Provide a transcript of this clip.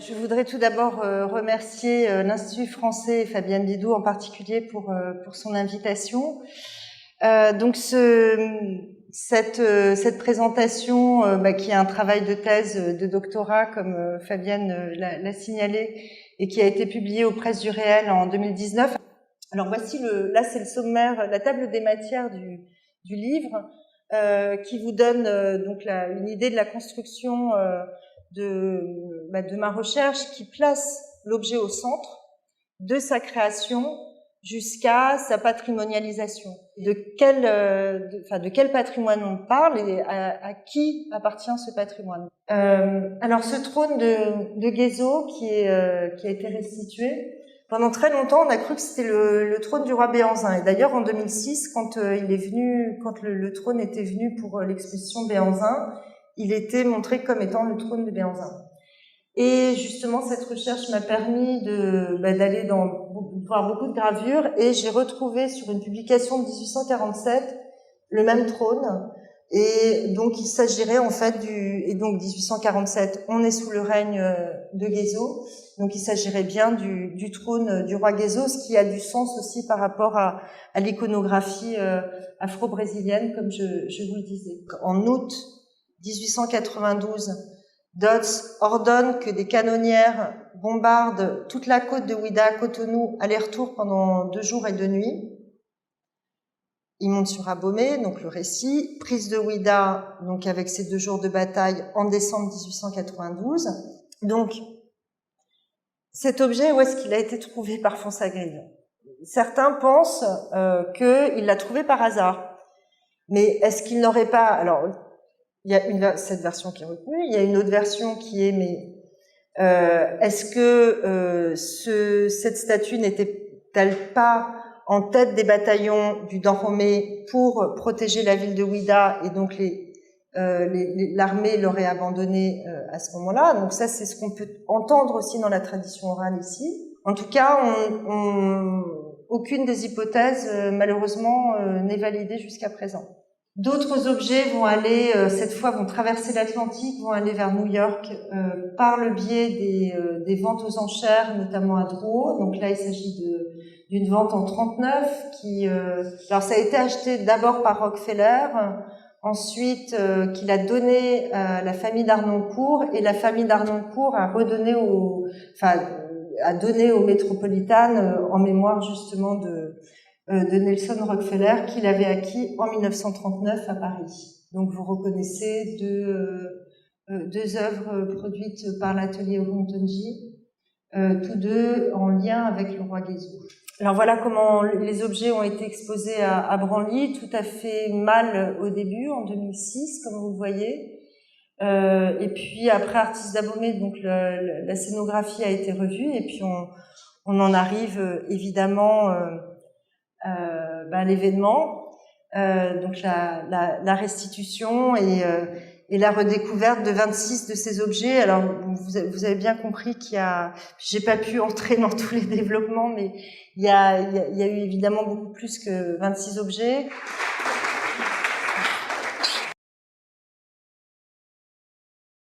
Je voudrais tout d'abord remercier l'Institut français et Fabienne Bidou en particulier pour son invitation. Donc cette présentation, qui est un travail de thèse de doctorat, comme Fabienne l'a signalé, et qui a été publié aux Presses du Réel en 2019. Alors voici là c'est le sommaire, la table des matières du livre, qui vous donne donc une idée de la construction de ma recherche, qui place l'objet au centre de sa création jusqu'à sa patrimonialisation. De quel patrimoine on parle et à qui appartient ce patrimoine. Alors ce trône de Guézo qui a été restitué, pendant très longtemps on a cru que c'était le trône du roi Béhanzin. Et d'ailleurs en 2006, quand le trône était venu pour l'exposition Béhanzin, il était montré comme étant le trône de Béhanzin. Et justement, cette recherche m'a permis d'aller voir beaucoup de gravures, et j'ai retrouvé sur une publication de 1847 le même trône. Et donc, il s'agirait en fait et donc 1847, on est sous le règne de Guézo, donc il s'agirait bien du trône du roi Guézo, ce qui a du sens aussi par rapport à l'iconographie afro-brésilienne, comme je vous le disais. En août 1892, Dodds ordonne que des canonnières bombardent toute la côte de Ouidah à Cotonou, aller-retour pendant 2 jours et 2 nuits. Ils montent sur Abomey, donc le récit. Prise de Ouidah, donc avec ces 2 jours de bataille en décembre 1892. Donc, cet objet, où est-ce qu'il a été trouvé par Fonsagrive? Certains pensent qu'il l'a trouvé par hasard. Mais est-ce qu'il n'aurait pas... Alors, il y a cette version qui est retenue, il y a une autre version qui est, est-ce que cette statue n'était-elle pas en tête des bataillons du Dahomey pour protéger la ville de Ouidah, et donc l'armée l'aurait abandonnée à ce moment-là? Donc ça, c'est ce qu'on peut entendre aussi dans la tradition orale ici. En tout cas, aucune des hypothèses, malheureusement, n'est validée jusqu'à présent. D'autres objets cette fois, vont traverser l'Atlantique, vont aller vers New York par le biais des ventes aux enchères, notamment à Drouot. Donc là, il s'agit d'une vente en 39 alors ça a été acheté d'abord par Rockefeller, ensuite qu'il a donné à la famille d'Arnoncourt, et la famille d'Arnoncourt a donné aux métropolitanes en mémoire justement de Nelson Rockefeller, qu'il avait acquis en 1939 à Paris. Donc vous reconnaissez deux œuvres produites par l'atelier Oguntonji, tous deux en lien avec le roi Guézo. Alors voilà comment les objets ont été exposés à Branly, tout à fait mal au début, en 2006, comme vous le voyez. Et puis après Artistes d'Abomey, donc la scénographie a été revue, et puis on en arrive évidemment à l'événement, donc la restitution et la redécouverte de 26 de ces objets. Alors vous avez bien compris j'ai pas pu entrer dans tous les développements, mais il y a eu évidemment beaucoup plus que 26 objets.